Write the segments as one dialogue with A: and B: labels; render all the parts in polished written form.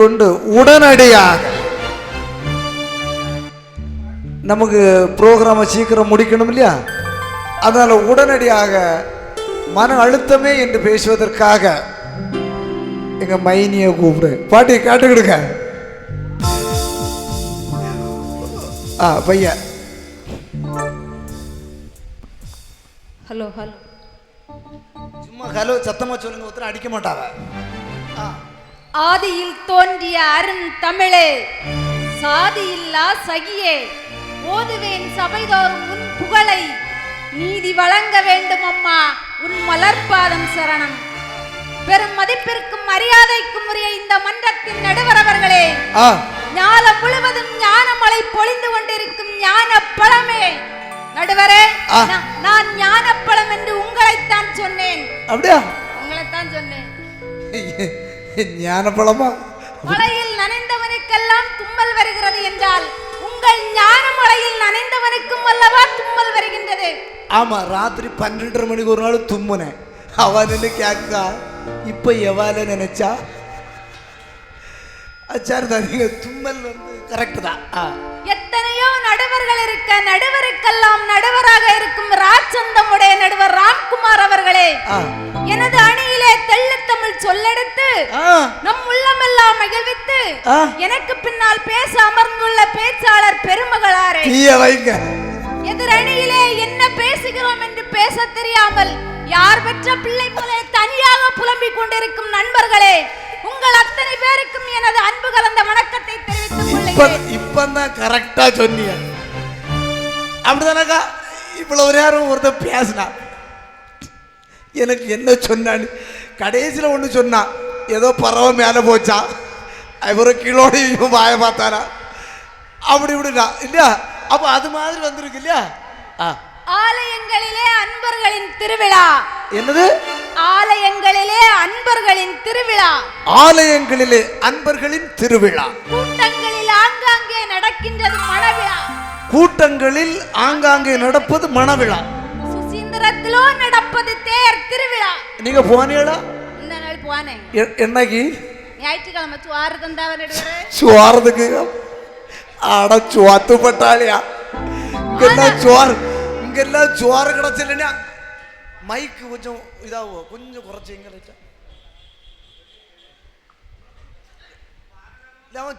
A: கொண்டு உடனடியாக நமக்கு ப்ரோக்ராமை சீக்கிரம் முடிக்கணும் இல்லையா, அதனால உடனடியாக மன அழுத்தமே என்று பேசுவதற்காக எங்க மைனியை கூப்பிடு, பாட்டி காட்டுக்கிடுங்க. பையா
B: ஹலோ ஹலோ,
A: சும்மா ஹலோ சத்தமா சொல்லுங்க, ஒருத்தர் அடிக்க மாட்டாங்க.
B: ஆதியில் தோன்றிய அருண் தமிழே, சாதியில்லா சகியே, ஓதுவேன் சபைதோறும் உன் புகழை, நீதி வழங்க வேண்டும் அம்மா உன் மலர்பாதம் சரணம். பெரும் மதிப்பிற்கும் மரியாதைக்கும் உரிய இந்த மன்றத்தின் நடுவர் அவர்களே, ஞானம் முழுவதும் ஞானமலை பொழிந்து கொண்டிருக்கும் ஞான பழமே நடுவரே, நான் ஞான பழம் என்று உங்களைத்தான் சொன்னேன்.
A: அப்படியா?
B: உங்களைத்தான் சொன்னேன்.
A: ஞான பழமா?
B: மலையில் நனைந்தவனுக்கெல்லாம் தும்மல் வருகிறது என்றால் உங்கள் ஞான மலையில் நனைந்தவனுக்கும் அல்லவா தும்மல் வருகின்றது.
A: ஆமா, ராத்திரி 12:30 மணிக்கு ஒரு நாள் தும்முனேன். அவனு கேட்கா இப்ப எவால நினைச்சா சரிதான், நீங்க தும்மல் கரெக்ட் தான்.
B: எத்தனையோ நடுவர்கள் இருக்க நடுவருக்கெல்லாம் நடுவராக இருக்கும் ராஜ்சந்தமுடைய நடுவர் ராம்குமார் அவர்களே, எனது அணியிலே தெள்ளு தமிழ் சொல்லெடுத்து நம் உள்ளமெல்லாம் மகிழ்வித்து எனக்கு பின்னால் பேச அமர்ந்துள்ள பேச்சாளர் பெருமகளாரே, எதிர் அணியிலே என்ன பேசுகிறோம் என்று பேச தெரியாமல் யார் பெற்ற பிள்ளை போல தனியாக புலம்பிக் கொண்டிருக்கும் நண்பர்களே, உங்கள் அத்தனை பேருக்கும் எனது அன்பு கலந்த வணக்கத்தை தெரிவித்துக் கொள்கிறேன்.
A: இப்பதான் கரெக்டா சொன்னீங்க, அப்படிதானக்கா? இவ்வளவு நேரம் ஒருத்தர் பேசினா எனக்கு என்ன சொன்னான்னு கடைசியில் ஒன்று சொன்னா, ஏதோ பறவை மேலே போச்சா, இவரு கிலோடு வாய பார்த்தாரா, அப்படி இப்படின்னா இல்லையா? அப்போ அது மாதிரி வந்திருக்கு இல்லையா?
B: ஆலயங்களிலே அன்பர்களின் திருவிழா.
A: என்னது?
B: ஆலயங்களிலே அன்பர்களின் திருவிழா.
A: ஆலயங்களிலே அன்பர்களின் திருவிழா.
B: கூட்டங்களில் ஆங்காங்கே நடக்கின்றது மணவிழா.
A: கூட்டங்களில் ஆங்காங்கே நடப்பது மணவிழா.
B: சுசீந்திரத்திலோ நடப்பது தேர் திருவிழா.
A: நீங்க போனீங்களா?
B: இந்த நாள் போனேன்.
A: என்னைக்கு?
B: ஞாயிற்றுக்கிழமை சுவாறு தந்தாவ நடுவரே.
A: சுவாரதுக்கு ஆட சுவாத்து பட்டாளியா? இங்கெல்லாம் சுவார், இங்கெல்லாம் சுவாறு கிடைச்சா மைக்கு கொஞ்சம் இதாகும், கொஞ்சம் குறைச்சிங்க.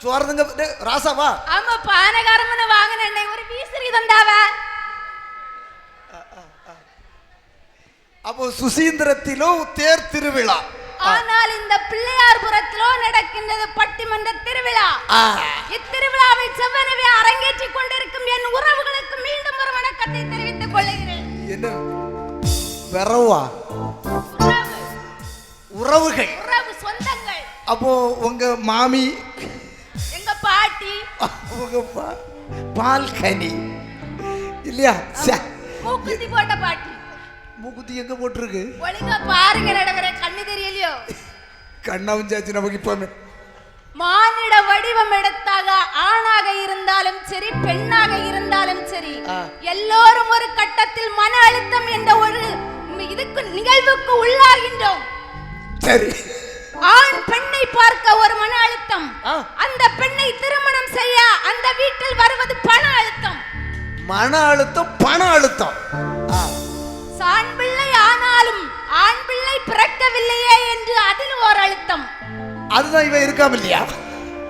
A: சுவாரதுங்க ராசாவா?
B: ஆமா, பானகாரமன வாங்கின ஒரு வீசரி தந்தாவ.
A: அப்போ சுசீந்திரத்திலோ தேர் திருவிழா.
B: ஆனால் இந்த பிள்ளையார்புரத்திலோ நடக்கின்றது பட்டிமன்ற திருவிழா. இத்திருவிழாவை செவ்வனவே அரங்கேற்றிக் கொண்டிருக்கும் என் உறவுகளுக்கு மீண்டும் ஒரு வணக்கத்தை தெரிவித்துக் கொள்கிறேன்.
A: என்ன வரவா? உறவுகள்,
B: உறவு சொந்தங்கள்.
A: அப்போ உங்க மாமி,
B: எங்க பாட்டி,
A: உங்க பால்கனி இல்லையா?
B: மூக்குத்தி போட்ட பாட்டி.
A: மூக்குத்தி எங்க போட்டிருக்கு?
B: ஒழுங்கா பாருங்க நடுவரே, கண்ணு தெரியலையோ?
A: கண்ணாவுஞ்சாச்சு நமக்கு. இப்ப
B: மானிட வடிவம் எடுத்தாக ஆணாக இருந்தாலும் சரி பெண்ணாக இருந்தாலும் சரி, எல்லோரும் ஒரு கட்டத்தில் மன அழுத்தம் என்ற ஒரு இதுக்கு நிகழ்வுக்கு உள்ளாகின்றோம்.
A: சரி,
B: ஆண் பெண்ணை பார்க்க ஒரு மன அழுத்தம், அந்த பெண்ணை திருமணம் செய்ய அந்த வீட்டில் வருவது பண அழுத்தம்.
A: மன அழுத்தம், பண அழுத்தம்.
B: ஆண் பிள்ளை ஆனாலும் ஆண் பிள்ளை பிறக்கவில்லையே என்று அதில் ஒரு அழுத்தம்.
A: அதுதான் இவ இருக்காம இல்லையா?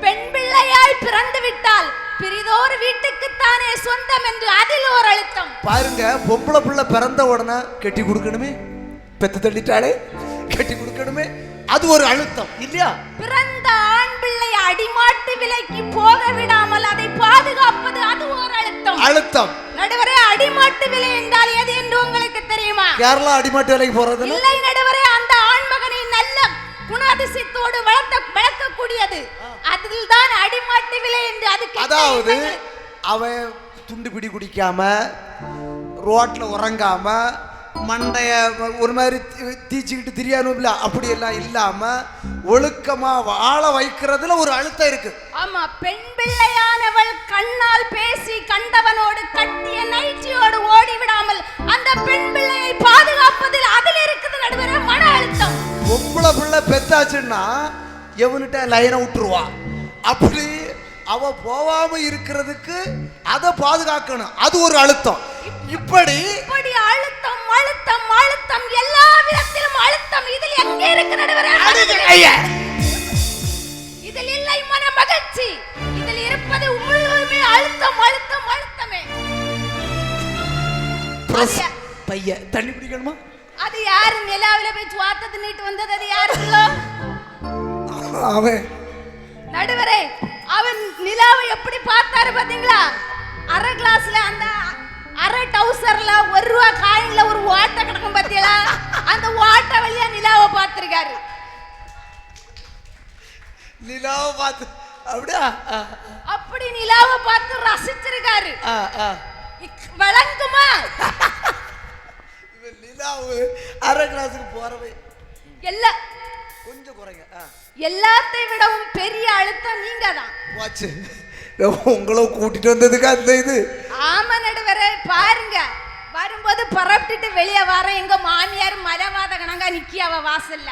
B: பெண் பிள்ளையாய் பிறந்து விட்டால் பிரிதோர் வீட்டுக்குத்தானே சொந்தம் என்று அதில் ஒரு அழுத்தம்.
A: பாருங்க, பொம்பளை பிள்ளை பிறந்த உடனே கட்டி கொடுக்கணுமே, பெத்து தள்ளிட்டாலே கட்டி கொடுக்கணுமே, அது ஒரு அழுத்தம் இல்லையா?
B: பிறந்த ஆண் பிள்ளை அடிமாட்டு விலைக்கு போக விடாமல் அதை பாதுகாப்பது அது ஒரு அழுத்தம்.
A: அழுத்தம்
B: நடுவரே, அடிமாட்டு விலை என்றால் எது என்று உங்களுக்கு தெரியுமா?
A: கேரளா அடிமாட்டு விலைக்கு போறது
B: இல்லை நடுவரே, அந்த ஆண்மகனை நல்ல குணாதிசயத்தோடு வளர்க்கக்கூடியது, அதில் தான் அடிமாட்டு விலை என்று. அதுக்கு
A: அதாவது அவன் துண்டு பிடி குடிக்காம, ரோட்ல உறங்காம, மண்டைய ஒரு மாதிரி தீச்சிக்கிட்டு திரியானும் அப்படி எல்லாம் இல்லாம ஒழுக்கமா வாழ வைக்கிறதுல ஒரு அழுத்தம் இருக்கு.
B: ஆமா, பெண் பிள்ளையானவள் கண்ணால் பேசி கண்டவனோடு கட்டிய நைட்டியோடு ஓடி விடாமல் அந்த பெண் பிள்ளையை பாதுகாப்பதில் அதில் இருக்குது நடுவரே மன அழுத்தம்.
A: பொம்பளை பிள்ளை பெத்தாச்சுன்னா எவன்கிட்ட லைனை விட்டுருவா. அப்படி அவ போவாம இருக்கிறதுக்கு அதை பாதுகாக்கணும், அது ஒரு அழுத்தம். இப்படி
B: அழுத்தம் அழுத்தம் அழுத்தம், எல்லா விதத்திலும் அழுத்தம். இதில் எங்கே இருக்கு நடுவரே? இதில் இல்லை மன மகிழ்ச்சி, இதில் இருப்பது முழுவதுமே அழுத்தம் அழுத்தம் அழுத்தமே.
A: பைய தண்ணி பிடிக்கணுமா?
B: அது யாரு நிலாவில போய் சுவாத்த தின்னுட்டு வந்தது? அது யாருங்களோ?
A: அவன்
B: நடுவரே, அவன் நிலாவை எப்படி பார்த்தாரு பாத்தீங்களா? அரை கிளாஸ்ல அந்த அரை டவுசர்ல 1 ரூபா காயின்ல ஒரு வாட்டை கிடக்கும் பாத்தீங்களா? அந்த வாட்டை வழியா நிலாவை பார்த்திருக்காரு.
A: நிலாவை பார்த்து அப்படியா?
B: அப்படி நிலாவை பார்த்து ரசிச்சிருக்காரு. வழங்குமா?
A: நிலாவு அரை கிளாஸுக்கு போறவை
B: எல்லா
A: கொஞ்சம் குறைங்க.
B: எல்லாத்தை விடவும் பெரிய அழுத்தம் நீங்க தான்.
A: வாச்சு உங்களை கூட்டிட்டு வந்ததுக்கு அந்த இது.
B: ஆமா நடுவரே, பாருங்க வரும்போது பரப்பிட்டு வெளியே வர எங்க மாமியார் மலைவாத கணங்கா நிக்கியாவ வாசல்ல.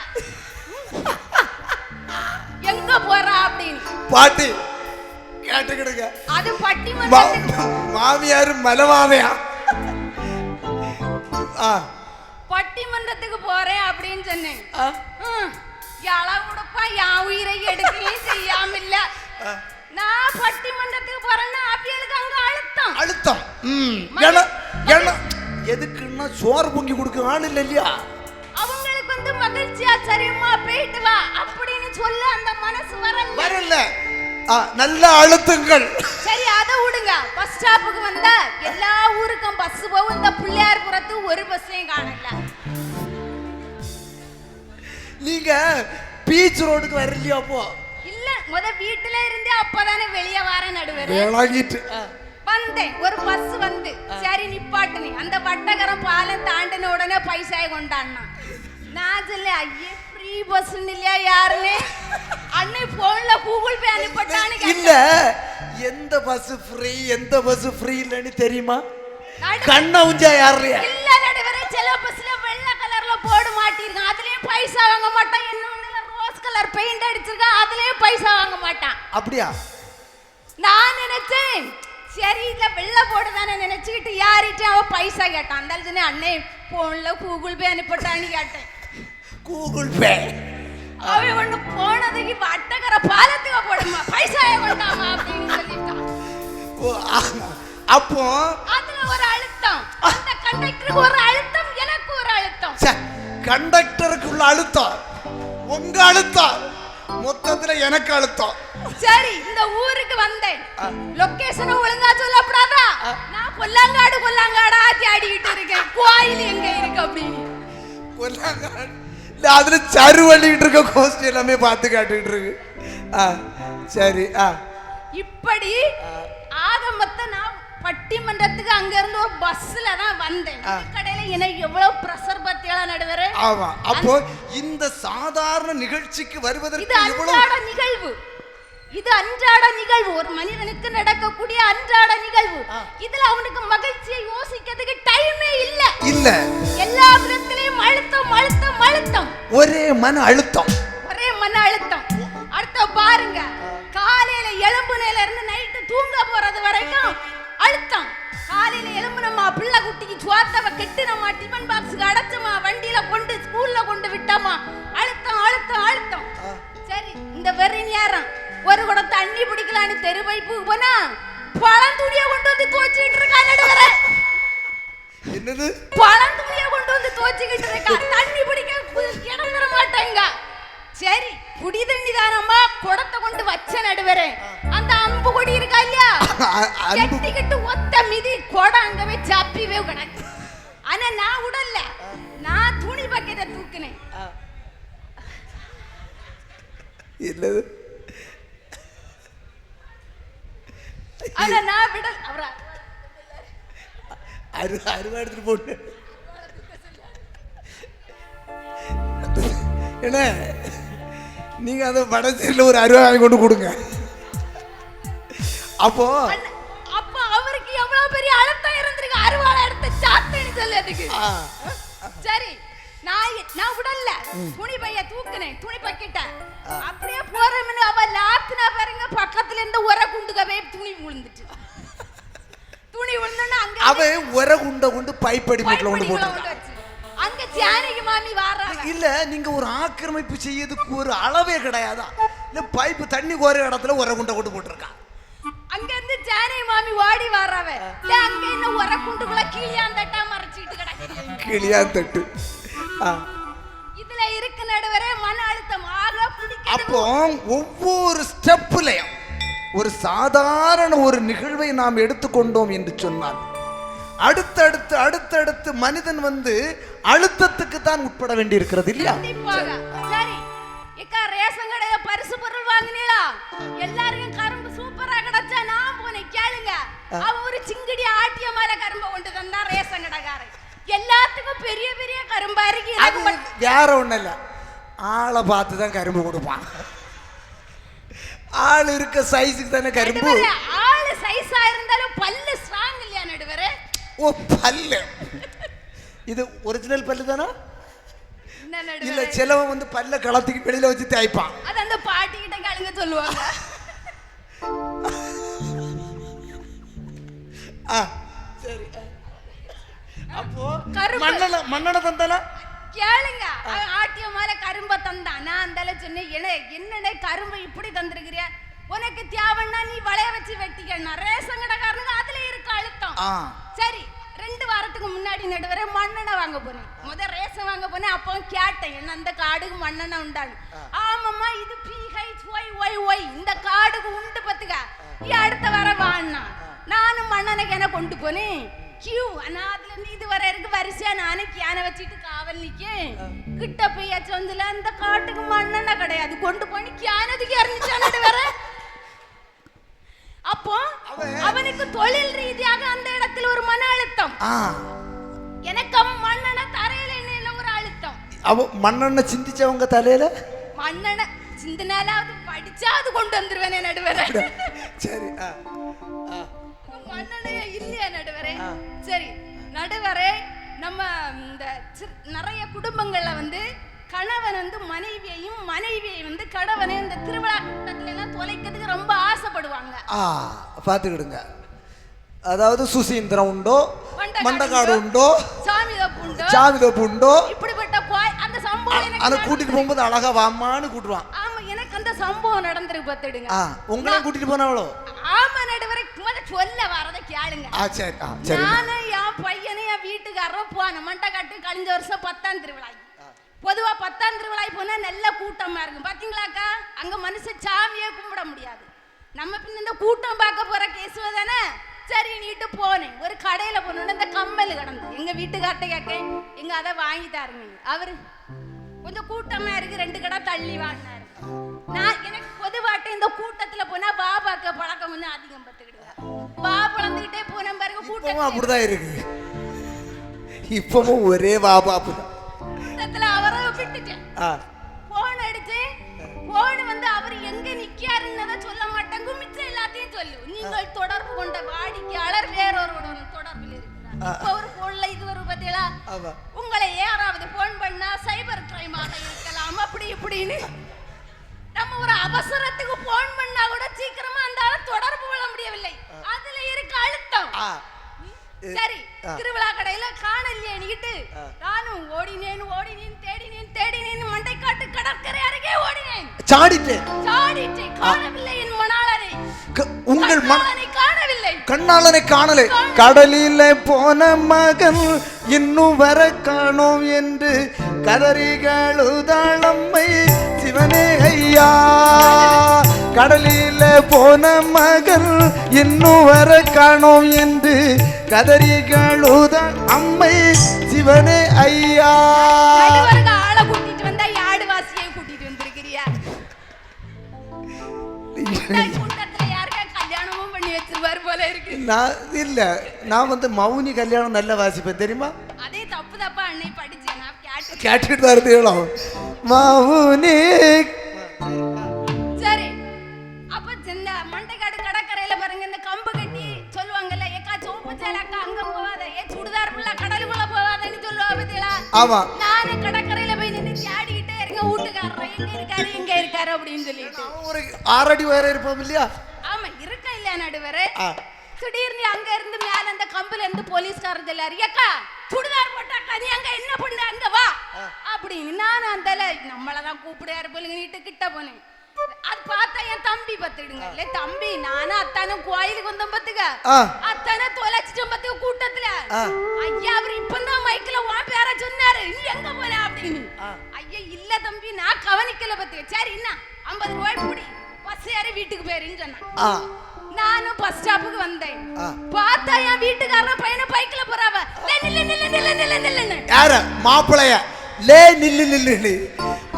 B: எங்க போறா அப்படின்னு
A: பாட்டி கேட்டுக்கிடுங்க.
B: அது பட்டி
A: மாமியார் மலைவாதையா?
B: பட்டிமன்றத்துக்கு போறேன் அப்படின்னு சொன்னேன். எழவுடப்பா என் உயிரை எடுக்கையும் செய்யாம இல்ல. நான் பட்டிமன்றத்துக்கு போறேன்னா அப்பியலுக்கு அங்க அழுத்தம்
A: அழுத்தம். எதுக்குன்னா சோறு பொங்கி கொடுக்க ஆள் இல்ல இல்லையா?
B: அவங்களுக்கு வந்து மகிழ்ச்சியா சரிம்மா போயிட்டு வா அப்படின்னு சொல்ல அந்த மனசு வரல.
A: நல்ல அழுத்தங்கள்.
B: சரி அதை விடுங்க. பஸ் ஸ்டாப்புக்கு வந்தா எல்லா ஊருக்கும் பஸ் போகும். இந்த பிள்ளையார்புரத்து ஒரு பஸ்ஸையும் காணல.
A: நீங்க பீச் ரோடுக்கு வரலையா? அப்போ
B: இல்ல, வீட்டுல இருந்தே அப்பதானே வெளியே வர நடுவரே. வந்தேன், ஒரு பஸ் வந்து சரி நிப்பாட்டுனே. அந்த வட்டகரம் பாலம் தாண்டின உடனே பைசாய கொண்டான்னா. நான் சொல்ல ஐயே ஃப்ரீ பஸ் இல்லையா யாருன்னு அன்னை போன்ல கூகுள் பே அனுப்பிட்டானு.
A: இல்ல, எந்த பஸ் ஃப்ரீ எந்த பஸ் ஃப்ரீ இல்லன்னு தெரியுமா? கண்ணா உஞ்சா யாருலையா?
B: இல்ல நடுவரே, சில பஸ்ல வெள்ளை கலர்ல போர்டு மாட்டிருக்கான், அதுலயும் பைசா வாங்க மாட்டான். இன்னொன்னுல ரோஸ் கலர் பெயிண்ட் அடிச்சிருக்கான், அதுலயும் பைசா வாங்க மாட்டான்.
A: அப்படியா?
B: நான் நினைச்சேன் சரி இல்ல வெள்ளை போர்டு தானே நினைச்சுக்கிட்டு யாரிட்டு அவன் பைசா கேட்டான். அந்த சொன்னேன் அண்ணே போன்ல கூகுள் பே அனுப்பிட்டான்னு கேட்டேன்.
A: கூகுள் பே
B: அவன் ஒண்ணு போனதுக்கு வட்டகர பாலத்துக்கு போடுமா பைசாய கொண்டாமா அப்படின்னு சொல்லிட்டான்.
A: அப்போ
B: அதுல ஒரு அழுத்தம், அந்த கண்டக்டருக்கு ஒரு அழுத்தம், எனக்கு ஒரு அழுத்தம்.
A: கண்டக்டருக்கு உள்ள அழுத்தம் உங்க அழுத்தம், மொத்தத்துல எனக்கு அழுத்தம்.
B: சரி, இந்த ஊருக்கு வந்தேன். லொகேஷன் ஒழுங்கா சொல்லப்படாதா? நான் கொல்லாங்காடா தேடிக்கிட்டு இருக்கேன். கோயில் எங்க இருக்கு அப்படின்னு.
A: கொல்லாங்காடு அதுல சருவள்ளிட்டு இருக்க கோஷ்டி எல்லாமே பார்த்து காட்டுக்கிட்டு இருக்கு. சரி,
B: இப்படி ஆக மொத்தம் நான் பட்டிமன்றத்துக்கு அங்க இருந்து ஒரு பஸ்ல தான் வந்தேன். கடையில எனக்கு எவ்வளவு பிரஷர் பத்தியால நடுவரே.
A: ஆமா, அப்போ இந்த சாதாரண நிகழ்ச்சிக்கு வருவதற்கு
B: இது அன்றாட நிகழ்வு. இது அன்றாட நிகழ்வு, ஒரு மனிதனுக்கு நடக்கக்கூடிய அன்றாட நிகழ்வு. இதுல அவனுக்கு மகிழ்ச்சியை யோசிக்கிறதுக்கு டைமே இல்ல. எல்லா விதத்திலையும் அழுத்தம் அழுத்தம் அழுத்தம்,
A: ஒரே மன அழுத்தம்.
B: அடுத்த பாருங்க, காலையில எழும்புனையில இருந்து நைட்டு தூங்க போறது வரைக்கும் அழுத்தம். காலையில எழும்புனமா பிள்ளை குட்டிக்கு சுவாத்தவ கெட்டினமா டிஃபன் பாக்ஸுக்கு அடைச்சமா வண்டியில கொண்டு ஸ்கூல்ல கொண்டு விட்டமா அழுத்தம் அழுத்தம் அழுத்தம். சரி, இந்த வெறி நேரம் ஒரு குடம் தண்ணி பிடிக்கலான்னு தெரு பைப்புக்கு போனா பழந்துணிய கொண்டு வந்து துவச்சிக்கிட்டு இருக்கா நடுவர.
A: என்னது?
B: பழந்துணிய கொண்டு வந்து துவச்சிக்கிட்டு இருக்கா. தண்ணி பிடிக்க இடம் தர மாட்டாங்க. சரி, குடி தண்ணி தானம்மா குடத்தை கொண்டு வச்ச நடுவரே. அந்த அம்பு கொடி இருக்கா இல்லையா, கட்டிக்கிட்டு ஒத்த மிதி குடம் அங்கவே சப்பிவே கிடக்கு. ஆனா நான் உடல்ல, நான் துணி பக்கெட்டை தூக்குனேன்.
A: இல்லது
B: ஆனா நான் விடல். அவரா
A: அருவா எடுத்துட்டு போட்டு என்ன, நீங்க அந்த வடசையில ஒரு அருவா வாங்கி கொண்டு கொடுங்க. அப்போ
B: அவருக்கு எவ்வளவு பெரிய அழுத்தம் இருந்திருக்கு. அருவாளை எடுத்து சாத்தேன்னு சொல்லி அதுக்கு. சரி, நான் விடல துணி பைய தூக்குனேன் துணி பக்கிட்ட அப்படியே போறேன்னு அவ லாத்துனா பாருங்க பக்கத்துல இருந்து ஒர குண்டுகவே துணி விழுந்துச்சு துணி விழுந்தோன்னா அங்க
A: அவன் ஒர குண்ட கொண்டு பைப்படி மூட்ல கொண்டு போட்டு
B: அங்க ஜானகி மாமி வாராங்க
A: இல்ல நீங்க ஒரு ஆக்கிரமிப்பு செய்யறதுக்கு ஒரு அளவே கிடையாதா இல்ல பைப்பு தண்ணி கோர இடத்துல ஒர குண்ட கொண்டு போட்டுருக்கா
B: அங்க இருந்து ஜானகி மாமி ஓடி வாராவ இல்ல அங்க என்ன ஒர குண்டுக்குள்ள கீழியாந்தட்டா மறைச்சிட்டு கிடக்கு
A: கிளியாந்தட்டு
B: இதுல இருக்கு நடுவரே மன அழுத்தம் ஆக பிடிக்குது
A: அப்போ ஒவ்வொரு ஸ்டெப்லயும் ஒரு சாதாரண ஒரு நிகழ்வை நாம் எடுத்துக்கொண்டோம் என்று சொன்னால் அடுத்தடுத்து மனிதன் வந்து அழுத்தத்துக்கு தான் உட்பட வேண்டி இருக்கிறது இல்லையா?
B: சரி ஏக்கா ரேஷன் கடையில பரிசு பொருள் வாங்குனீங்களா? எல்லாருக்கும் கரும்பு சூப்பரா கிடைச்சா நான் போனேன் கேளுங்க. அவன் ஒரு சிங்கடி ஆட்டிய மேல கரும்பு கொண்டு வந்தா ரேஷன் கடைக்காரன். எல்லாத்துக்கும் பெரிய பெரிய கரும்பா இருக்கு.
A: அது வேற ஒண்ணு இல்ல, ஆளை பார்த்து தான் கரும்பு கொடுப்பான். ஆள் இருக்க சைஸுக்கு தானே கரும்பு.
B: ஆளு சைஸா இருந்தாலும் பல்லு ஸ்ட்ராங் இல்லையா நடுவரே?
A: ஓ பல்லு இது ஒரிஜினல் பல்லு தானா? இல்ல செலவன் வந்து பல்ல களத்துக்கு வெளியில வச்சு தேய்ப்பான்.
B: அது அந்த பாட்டி கிட்ட கேளுங்க சொல்லுவாங்க.
A: சரி அப்போ மண்ணெண்ண தந்தானா
B: கேளுங்க. ஆட்டிய மேல கரும்ப தந்தான். நான் அந்தால சொன்னேன், என்னடே கரும்பு இப்படி தந்திருக்கிறியா? உனக்கு தேவைன்னா நீ வளைய வச்சு வெட்டிக்கணும். ரேஷன் கடைக்காரனுக்கு அதுல இருக்க அழுத்தம். சரி 2 வாரத்துக்கு முன்னாடி நடுவரை மண்ணெண்ணெய் வாங்க போனேன். முதல் ரேஷன் வாங்க போனேன். அப்போ கேட்டேன், என்ன அந்த காடுக்கு மண்ணெண்ணெய் உண்டான்னு. ஆமாம்மா இது PHYYY இந்த காடுக்கு உண்டு பத்துக்க, நீ அடுத்த வாரம் வாங்கினா. நானும் மண்ணெண்ணெய் கேன கொண்டு போனேன். கியூ அதுல இருந்து இது வர இருக்கு வரிசையா. நானே கேனை வச்சுட்டு காவல் நிக்கேன். கிட்ட போய் சொந்தல அந்த காட்டுக்கு மண்ணெண்ணெய் கிடையாது. கொண்டு போய் கேனதுக்கு இறங்கிச்சான்னு வர. அப்போ அவனுக்கு தொழில் ரீதியாக அந்த இடத்துல ஒரு மன அழுத்தம். எனக்கு மண்ணெண்ணெய் தரையில என்ன ஒரு அழுத்தம். அவ
A: மண்ணெண்ணெய் சிந்திச்சவங்க தலையில
B: மண்ணெண்ணெய் சிந்தினாலாவது படிச்சா அது கொண்டு வந்துருவேனே நடுவரே.
A: சரி
B: மண்ணெண்ணெய் இல்லையா நடுவரே? சரி நடுவரே, நம்ம இந்த நிறைய குடும்பங்கள்ல வந்து கணவன் வந்து மனைவியையும் மனைவியை வந்து கணவனை இந்த திருவிழா கூட்டத்துல எல்லாம் தொலைக்கிறதுக்கு ரொம்ப ஆசைப்படுவாங்க.
A: பாத்துக்கிடுங்க. அதாவது சுசீந்திரம் உண்டோ, மண்டகாடு உண்டோ, சாமிதப்பு உண்டோ, இப்படிப்பட்ட அந்த சம்பவம் அதை கூட்டிட்டு போகும்போது அழகா வாமான்னு கூட்டுவான். ஆமா, எனக்கு அந்த சம்பவம் நடந்திருக்கு பார்த்துடுங்க. உங்களையும் கூட்டிட்டு போனாவளோ? ஆமா நடுவரை, சொல்ல வரதை கேளுங்க. நானு என் பையனை என் வீட்டுக்காரரும் போன மண்டகாட்டு கழிஞ்ச வருஷம் 10ஆம் திருவிழா. பொதுவா 10ஆம் திருவிழாய் போனா நல்ல கூட்டமா இருக்கும். பாத்தீங்களாக்கா, அங்க மனுஷன் சாமியே கும்பிட முடியாது. நம்ம பின்ன இந்த கூட்டம் பார்க்க போற கேசுவ தானே. சரி நீட்டு போனேன். ஒரு கடையில போனோன்னு இந்த கம்மல் கிடந்து எங்க வீட்டுக்கார்ட்ட கேட்க, எங்க அதை வாங்கி தாருங்க. அவரு கொஞ்சம் கூட்டமா இருக்கு, 2 கடை தள்ளி வாங்கினாரு. நான் எனக்கு பொதுவாட்ட இந்த கூட்டத்துல போனா பாபாக்க பழக்கம் வந்து அதிகம் பத்துக்கிடுவேன். வா பழந்துகிட்டே போன பாருங்க. கூட்டம் அப்படிதான் இருக்கு. இப்பவும் ஒரே வாபாப்பு கூட்டத்துல அவரை விட்டுட்டேன். போன் அடிச்சு போன் வந்து அவர் எங்க நிக்காருன்னு சொல்ல மாட்டாங்க, மிச்சம் எல்லாத்தையும் சொல்லு. நீங்கள் தொடர்பு கொண்ட வாடிக்கையாளர் வேறொருவருடன் தொடர்பில் இருக்கிறார். இப்ப ஒரு போன்ல இது ஒரு பத்தியா உங்களை யாராவது போன் பண்ணா சைபர் கிரைமாக இருக்கலாம் அப்படி இப்படின்னு. நம்ம ஒரு அவசரத்துக்கு போன் பண்ணா கூட சீக்கிரமா அந்த தொடர்பு கொள்ள முடியவில்லை. அதுல இருக்க அழுத்தம். சரி திருவிழா கடையில காணலையே நீட்டு நானும் ஓடினேன் தேடினேன் மண்டைக்காட்டு கடற்கரை அருகே ஓடினேன். சாடிட்டேன் காணவில்லை என் மணாளனை. உங்கள் மணாளனை காணவில்லை. கண்ணாளனை காணலை. கடலில போன மகன் இன்னும் வர காணோம் என்று கதறிகளுதாளம்மை சிவனே ஐயா. கடலில போன மகன் இன்னும் வர காணோம் என்று கதறிகளுதான் அம்மை சிவனே ஐயா. ஆளை கூட்டிட்டு வந்தா யாடு வாசியை கூட்டிட்டு வந்திருக்கிறியா? கூட்டத்துல யாருக்கா கல்யாணமும் பண்ணி வச்சிருவாரு போல இருக்கு. நான் வந்து மௌனி கல்யாணம் நல்ல வாசிப்பேன் தெரியுமா? அதே தப்பா அன்னை படிச்சேன். நான் கேட்டுட்டு தான் இருந்தேன் மௌனி. சரி அப்ப இந்த மண்டைக்காடு கடற்கரையில பாருங்க இந்த கம்பு கட்டி சொல்லுவாங்கல்ல, ஏக்கா சோப்பு சேலக்கா அங்க போவாத, ஏ சுடுதார் புள்ள கடலுக்குள்ள போவாதன்னு சொல்லுவாங்க
B: பாத்தீங்களா?
A: ஆமா.
B: நானு கடற்கரையில போய் நின்னு தேடிக்கிட்டே இருக்க வீட்டுக்காரர் எங்க இருக்காரு அப்படின்னு சொல்லிட்டு.
A: ஒரு 6 அடி உயரம் இருப்போம் இல்லையா?
B: ஆமா இருக்க இல்லையா நடுவரே? திடீர்னு அங்க இருந்து மேல அந்த கம்புல இருந்து போலீஸ்காரர் எல்லாரு ஏக்கா சுடுதார் போட்டாக்கா நீ அங்க என்ன பண்ண அங்க வா அப்படின்னு நானும் அந்த நம்மளதான் கூப்பிடாரு போலுங்க கிட்ட போனேன். அது பார்த்தா என் தம்பி பத்துடுங்க இல்ல தம்பி நானும் அத்தானும் கோயிலுக்கு வந்தோம் பத்துக்க அத்தான தொலைச்சிட்டோம் பத்துக்க கூட்டத்துல. ஐயா அவர் இப்பதான் மைக்கில வா பேர சொன்னாரு நீ எங்க போற அப்படின்னு. ஐயா இல்ல தம்பி நான் கவனிக்கல பத்துக்க. சரி என்ன 50 ரூபாய் கூடி பஸ் ஏறி வீட்டுக்கு போயிருன்னு சொன்னான். நானும் பஸ் ஸ்டாப்புக்கு வந்தேன். பார்த்தா என் வீட்டுக்காரன் பையனை பைக்ல போறாவ.
A: யார மாப்பிளைய லே நில்லு நில்லு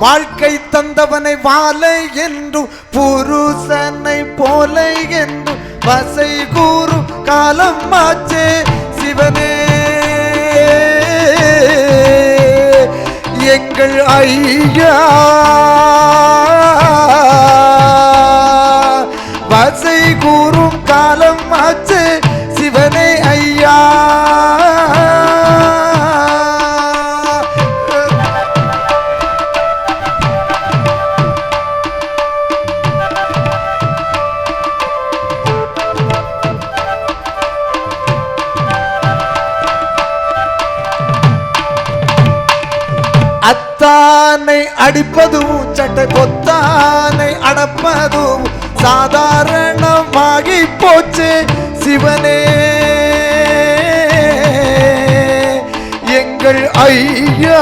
A: வாழ்க்கை தந்தவனை வாழை என்று புருஷனை போல என்று வசை கூறு காலம் ஆச்சே சிவனே எங்கள் ஐயா வசை கூறும் காலம் ஆச்சு சிவனே ஐயா. அத்தானை அடிப்பதும் சட்டை பொத்தானை அடப்பதும் சாதாரணமாகி போச்சு சிவனே எங்கள் ஐயா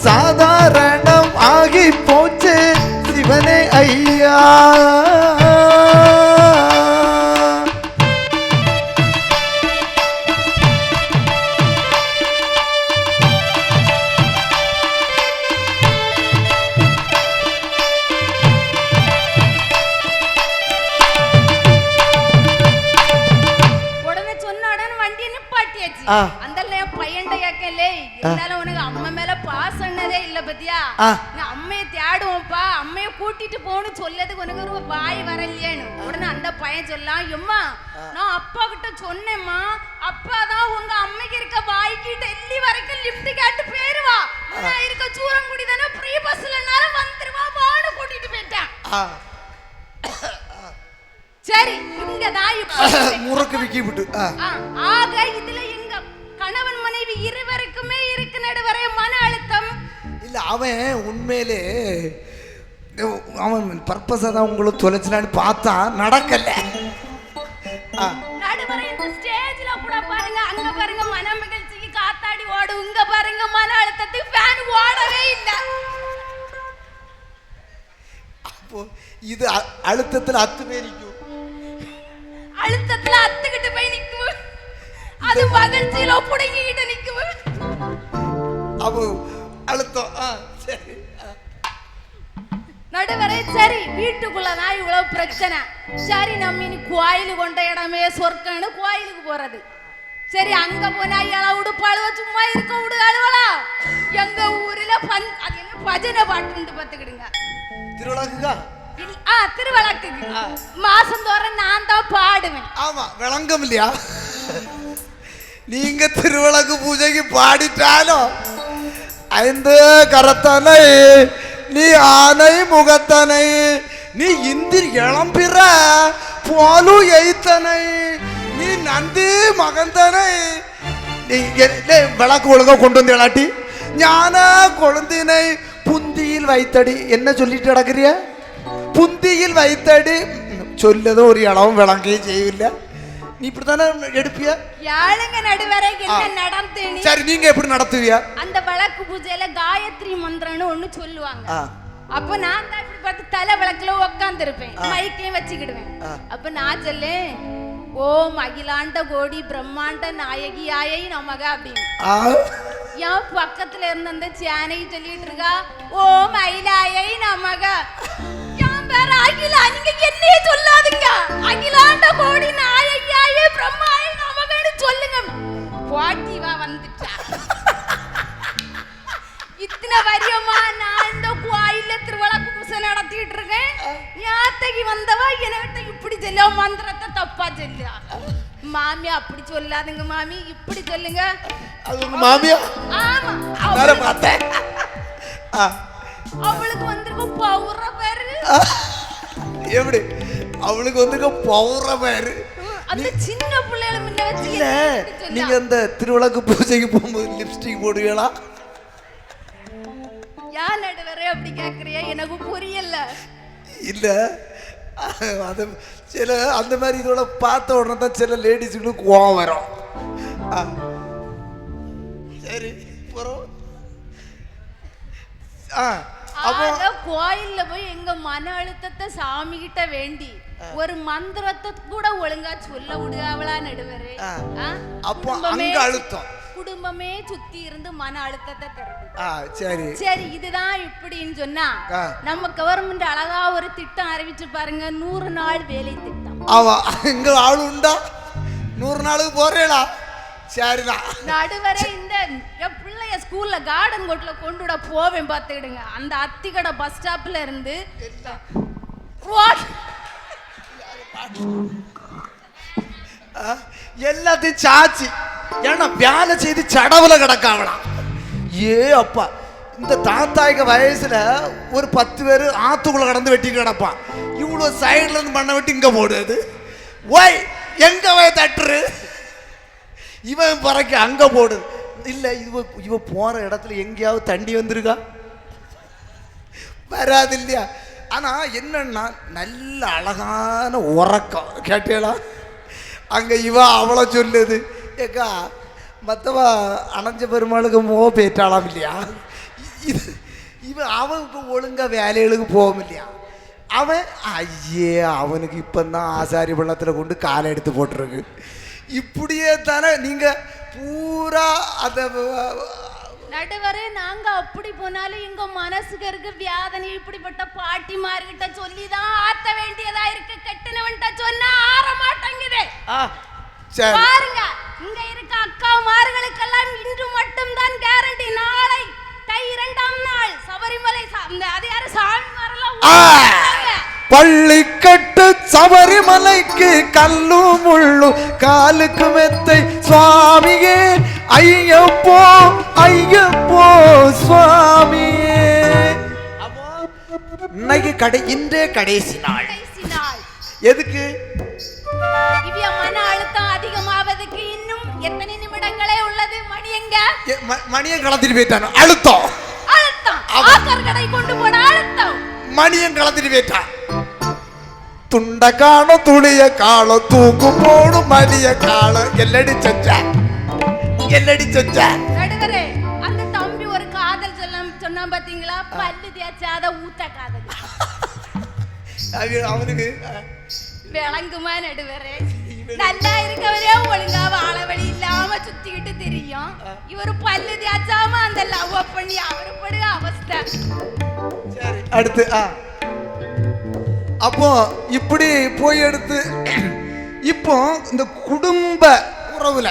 A: சாதாரணம் ஆகி போச்சு சிவனே ஐயா.
B: அந்த பையன்ட கேக்கலே இருந்தாலும் உனக்கு அம்மா மேல பாசன்னதே இல்ல பத்தியா அம்மையை தேடுவோம்ப்பா அம்மைய கூட்டிட்டு போன்னு சொல்லதுக்கு உனக்கு ஒரு வாய் வரலையேன்னு உடனே அந்த பையன் சொல்லலாம் எம்மா நான் அப்பா கிட்ட சொன்னேம்மா அப்பாதான் உங்க அம்மைக்கு இருக்க வாய்க்கு டெல்லி வரைக்கும் லிஃப்ட் கேட்டு போயிருவா நான் இருக்க சூரங்குடி தானே ஃப்ரீ பஸ்லனாலும் வந்துருவா வான்னு கூட்டிட்டு போயிட்டேன். சரி இங்க தான் இப்ப
A: முறுக்கு விக்கி விட்டு
B: ஆக இதுல எங்க கணவன் மனைவி இருவருக்குமே இருக்கு நடுவரே மன அழுத்தம்
A: இல்ல. அவன் உண்மையிலே அவன் பர்பஸா தான் உங்களை தொலைச்சினான்னு பார்த்தா நடக்கல.
B: நடுவரே இந்த ஸ்டேஜ்ல கூட பாருங்க அங்க பாருங்க மன மகிழ்ச்சிக்கு காத்தாடி ஓடு இங்க பாருங்க மன அழுத்தத்துக்கு ஃபேன் ஓடவே இல்ல.
A: அப்போ இது அழுத்தத்துல அத்துமேரிக்கும்
B: அழுத்தத்துல அத்துக்கிட்டு போய் நிக்கும் அது மகிழ்ச்சியில புடுங்கிட்டு நிக்கும்
A: அப்போ அழுத்தம். சரி
B: நடுவரே சரி வீட்டுக்குள்ளதான் இவ்வளவு பிரச்சனை. சரி நம்ம இனி கோயிலு கொண்ட இடமே சொர்க்கன்னு கோயிலுக்கு போறது. சரி அங்க போனா இளவுடு பழுவ சும்மா இருக்க விடு அழுவலா எங்க ஊர்ல அது என்ன பஜனை பாட்டு பாத்துக்கிடுங்க
A: திருவிழாக்குக்கா
B: திருவிழாக்குக்கு மாசம் தோறும் நான் தான் பாடுவேன்.
A: ஆமா விளங்கம் இல்லையா? நீங்க திருவிளக்கு பூஜைக்கு பாடிட்டாலும் ஐந்து கரத்தனை நீ ஆனை முகத்தனை நீ இந்திர் இளம்பிற போலு எய்த்தனை நீ நந்தி மகந்தனை நீ விளக்கு ஒழுங்கா கொண்டு வந்து இளாட்டி ஞான கொழுந்தினை புந்தியில் வைத்தடி என்ன சொல்லிட்டு நடக்கிறிய? புந்தியில் வைத்தடி சொல்லதும் ஒரு இளவும் விளங்கையும் செய்யல. நீ இப்படித்தானே எடுப்பிய?
B: யாழுங்க நடுவரை என்ன நடந்து?
A: சரி நீங்க எப்படி நடத்துவியா?
B: அந்த விளக்கு பூஜையில காயத்ரி மந்திரம்னு ஒண்ணு சொல்லுவாங்க. அப்ப நான் தான் இப்படி பார்த்து தலை விளக்குல உட்கார்ந்து இருப்பேன் மைக்கையும் வச்சுக்கிடுவேன். அப்ப நான் சொல்லு ஓம் அகிலாண்ட கோடி பிரம்மாண்ட நாயகியாயை நமக அப்படின்னு என் பக்கத்துல இருந்த அந்த சேனை சொல்லிட்டு இருக்கா ஓம் அகிலாயை நமக. என் பேர அகிலா நீங்க என்னையே சொல்லாதீங்க அகிலாண்ட கோடி நாயகியாயை பிரம்மாயை நமகன்னு சொல்லுங்க. பாட்டிவா வந்துட்டா இத்தனை வரியமா நான் இந்த கோயில்ல திருவிழாக்கு பூசை நடத்திட்டு இருக்கேன். ஞாத்தகி வந்தவா என்கிட்ட இப்படி சொல்ல மந்திரத்தை தப்பா சொல்லா மாமி அப்படி சொல்லாதுங்க மாமி, இப்படி சொல்லுங்க.
A: அது உங்க மாமியா?
B: ஆமா,
A: வேற பார்த்தேன்.
B: அவளுக்கு வந்திருக்க பௌர பேரு.
A: எப்படி அவளுக்கு வந்திருக்க பௌர பேரு?
B: அந்த சின்ன பிள்ளைகளை முன்ன வச்சு
A: இல்ல, நீங்க அந்த திருவிளக்கு பூஜைக்கு போகும்போது லிப்ஸ்டிக் போடுவீங்களா?
B: யார் நடுவரே அப்படி கேக்குறியா? எனக்கு புரியல.
A: இல்ல, அது சில அந்த மாதிரி இதோட பார்த்த உடனே தான் சில லேடிஸுங்களுக்கு கோவம் வரும். சரி போறோம்.
B: அப்போ கோயில்ல போய் எங்க மன அழுத்தத்தை சாமி கிட்ட வேண்டி ஒரு மந்திரத்தை கூட ஒழுங்கா சொல்ல விடுவாளா நடுவரே?
A: அப்போ அங்க அழுத்தம்
B: குடும்பமே சுத்தி இருந்து மன அழுத்தத்தை தருது.
A: சரி
B: சரி, இதுதான் இப்படின்னு சொன்னா நம்ம கவர்மெண்ட் அழகா ஒரு திட்டம் அறிவிச்சு பாருங்க, 100 நாள் வேலை திட்டம்.
A: ஆமா, இங்க ஆளு உண்டா? 100 நாளுக்கு போறேடா. சரிதான்
B: நடுவரே, இந்த என் பிள்ளைய ஸ்கூல்ல கார்டன் கோட்ல கொண்டு விட போவேன் பார்த்துக்கிடுங்க. அந்த அத்திக்கடை பஸ் ஸ்டாப்ல இருந்து
A: எல்லாத்தையும் சாச்சி ஏன்னா வேலை செய்து சடவுல கிடக்காவலாம். ஏ அப்பா, இந்த தாத்தாய்க்கு வயசுல ஒரு 10 பேர் ஆத்துக்குள்ள கடந்து வெட்டி கிடப்பான். இவ்வளவு சைட்ல இருந்து பண்ண வெட்டி இங்க போடுது. ஓய், எங்க போய் தட்டுரு, இவன் பறக்க அங்க போடுது. இல்ல, இவ போற இடத்துல எங்கேயாவது தண்டி வந்திருக்கா? வராது இல்லையா? ஆனா என்னன்னா நல்ல அழகான உறக்கம் கேட்டேளா? அங்க இவ அவளை சொல்லுது, ஏக்கா மற்றவா அணைஞ்ச பெருமாளுக்கு பேற்றாளாம் இல்லையா? இவன் அவன் இப்போ ஒழுங்கா வேலைகளுக்கு போகும் இல்லையா? அவன் ஐயே, அவனுக்கு இப்போதான் ஆசாரி பள்ளத்தில் கொண்டு காலை எடுத்து போட்டுருக்கு. இப்படியே தானே நீங்க பூரா அந்த
B: நடுவரே, நாங்க அப்படி போனாலும் எங்க மனசுக்கு இருக்க வியாதனை இப்படிப்பட்ட பாட்டிமார்கிட்ட சொல்லிதான் ஆத்த வேண்டியதா இருக்கு. கெட்டினவன்ட்ட சொன்னா ஆற மாட்டேங்குது. பாருங்க, இங்க இருக்க அக்காமார்களுக்கெல்லாம் இன்று மட்டும் தான் கேரண்டி. நாளை தை 2ஆம் நாள் சபரிமலை அது யாரு சாமிமாரெல்லாம்
A: பள்ளிக்கட்டு சபரிமலைக்கு கல்லும் முள்ளும் காலுக்கு மெத்தை சுவாமியே ஐயப்போ ஐயப்போ சுவாமியே. இன்னைக்கு இன்றே கடைசி நாள். எதுக்கு?
B: இவ்விய மன அழுத்தம் அதிகமாவதுக்கு இன்னும் எத்தனை நிமிடங்களே உள்ளது? மணி எங்க?
A: மணியை கலந்துட்டு போயிட்டான். அழுத்தம்
B: அழுத்தம் ஆக்கர் கடை கொண்டு போன அழுத்தம்.
A: மணியன் கலந்துட்டு போயிட்டான். துண்ட காணும் துளிய காலம் தூக்கு போடும் மணிய காலம். எல்லடி செஞ்ச
B: நடுவரே, அந்த தம்பி ஒரு காதல் சொன்னா பாத்தீங்களா? பல்லு தேய்ச்சாத ஊத்த காதல்.
A: அவனுக்கு
B: விளங்குமா நடுவரே? நல்லா இருக்கவரே ஒழுங்கா வாழ வழி இல்லாம சுத்திக்கிட்டு தெரியும். இவரு பல்லு தேய்ச்சாம அந்த லவ் பண்ணி அவரு படுக அவஸ்தை.
A: அடுத்து அப்போ இப்படி போய் எடுத்து இப்போ இந்த குடும்ப உறவுல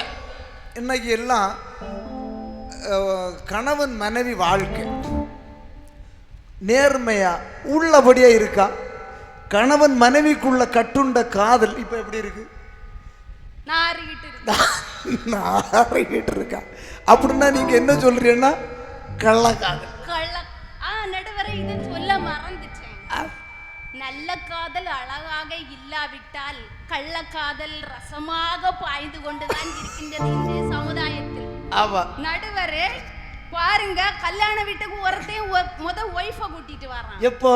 A: இன்னைக்கு எல்லாம் கணவன் மனைவி வாழ்க்கை நேர்மையா உள்ளபடியா இருக்கா? கணவன் மனைவிக்குள்ள கட்டுண்ட காதல் இப்ப எப்படி இருக்கு? நாரிக்கிட்டு இருக்கா. அப்படின்னா நீங்க என்ன சொல்றீங்கன்னா கள்ளக்காதல்.
B: நடுவரை இதை சொல்ல மறந்துட்டேன். நல்ல காதல் அழகாக இல்லாவிட்டால் கள்ளக்காதல் ரசமாக பாய்ந்து கொண்டுதான் இருக்கின்றது இன்றைய சமுதாயத்தில். நடுவரே பாருங்க, கல்யாண வீட்டுக்கு ஒருத்தையும் ஒய்ஃப கூட்டிட்டு வரான்.
A: எப்போ?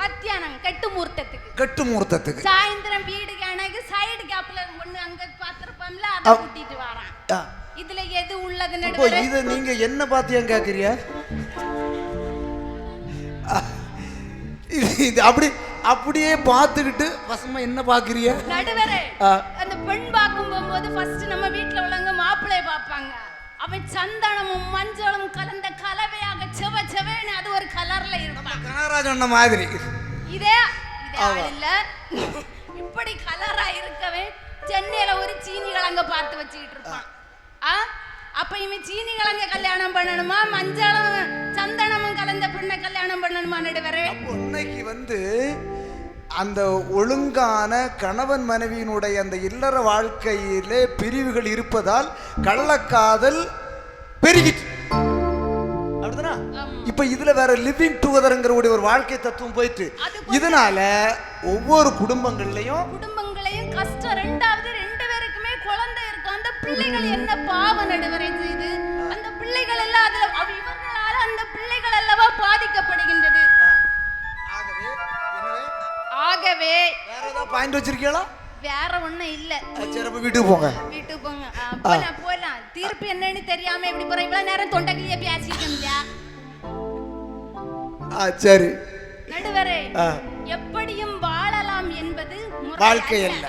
B: மத்தியானம் கெட்டு
A: முகூர்த்தத்துக்கு
B: சாயந்தரம் வீடு கணக்கு சைடு கேப்ல ஒண்ணு அங்க பாத்திருப்போம்ல, அத கூட்டிட்டு வரான். இதுல எது உள்ளது நடுவரே?
A: இத நீங்க என்ன பாத்தியா கேக்குறியா? இது அப்படியே பார்த்துக்கிட்டு வசமா என்ன பாக்குறிய
B: நடுவரே? அந்த பெண் பார்க்கும் போது ஃபர்ஸ்ட் நம்ம வீட்ல உள்ளவங்க மாப்பிள்ளைய பாப்பாங்க. அவன் சந்தனமும் மஞ்சளும் கலந்த கலவையாக செவச்செவன்னு அது ஒரு கலர்ல இருப்பான்.
A: கனகராஜன் மாதிரி
B: இதே ஆள் இல்ல. இப்படி கலரா இருக்கவே சென்னையில ஒரு சீனி கிழங்க பார்த்து வச்சுக்கிட்டு இருப்பான். அப்ப இவன் சீனி கிழங்க கல்யாணம் பண்ணணுமா, மஞ்சளும் சந்தனமும் கலந்த பெண்ணை கல்யாணம் பண்ணணுமா நடுவரே?
A: இன்னைக்கு அந்த ஒழுங்கான கணவன் மனைவியினுடைய அந்த இல்லற வாழ்க்கையிலே பிரிவுகள் இருப்பதால் கள்ளக்காதல் பெருகிட்டு. அப்படிதானா? இப்ப இதுல வேற லிவிங் டுகெதர்ங்கிற ஒரு வாழ்க்கை தத்துவம் போயிட்டு, இதனால ஒவ்வொரு குடும்பங்கள்லயும்
B: கஷ்டம். ரெண்டாவது 2 பேருக்குமே குழந்தை இருக்கு. அந்த பிள்ளைகள் என்ன பாவ நடுவரை செய்து அந்த பிள்ளைகள் எல்லாம் அதுல இவர்களால அந்த பிள்ளைகள் அல்லவா பாதிக்கப்படுகின்றது. ஆகவே
A: வேற ஏதாவது பாயிண்ட் வச்சிருக்கீங்களா?
B: வேற ஒண்ணும் இல்ல.
A: சரி, அப்ப வீட்டுக்கு போங்க.
B: வீட்டுக்கு போங்க. போலாம். தீர்ப்பு என்னன்னு தெரியாம எப்படி போற? இவ்வளவு நேரம் தொண்டகிலியே பேசிட்டு இருந்தியா?
A: சரி
B: நடுவரே, எப்படியும் வாழலாம் என்பது
A: வாழ்க்கை அல்ல.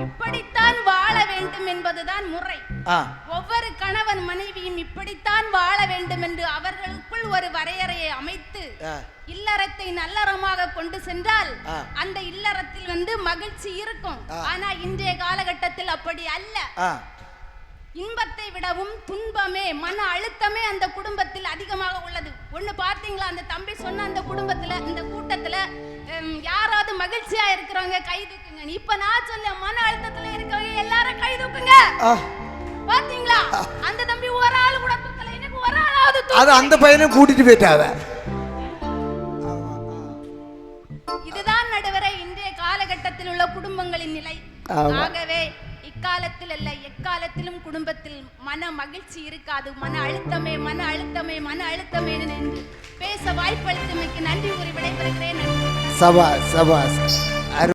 B: இப்படித்தான் வாழ வேண்டும் என்பதுதான் முறை. ஒவ்வொரு கணவன் மனைவியும் இப்படித்தான் வாழ வேண்டும் என்று அவர்களுக்குள் ஒரு வரையறையை அமைத்து இல்லறத்தை நல்லறமாக கொண்டு சென்றால் அந்த இல்லறத்தில் மகிழ்ச்சி இருக்கும். ஆனா இன்றைய காலகட்டத்தில் அப்படி அல்ல. இன்பத்தை விடவும் துன்பமே, மன அழுத்தமே அந்த குடும்பத்தில் அதிகமாக உள்ளது. ஒண்ணு பார்த்தீங்களா? அந்த தம்பி சொன்ன அந்த குடும்பத்துல, இந்த கூட்டத்துல யாராவது மகிழ்ச்சியா இருக்கிறவங்க கை தூக்குங்க. இப்ப நான் சொல்ல, மன அழுத்தத்துல இருக்கவங்க எல்லாரும் கை தூக்குங்க. பாத்தீங்களா? அந்த தம்பி ஒரு ஆள் கூட தூக்கல. எனக்கு ஒரு ஆளாவது
A: அது அந்த பையனை கூட்டிட்டு போயிட்டாங்க.
B: இதுதான் நடுவரை இன்றைய காலகட்டத்தில் உள்ள குடும்பங்களின் நிலை. ஆகவே இக்காலத்தில் அல்ல, எக்காலத்திலும் குடும்பத்தில் மன மகிழ்ச்சி இருக்காது. மன அழுத்தமே மன அழுத்தமே மன அழுத்தமே என்று பேச வாய்ப்பளித்தமைக்கு நன்றி கூறி விடைபெறுகிறேன்.
A: சபாஸ் சபாஸ்.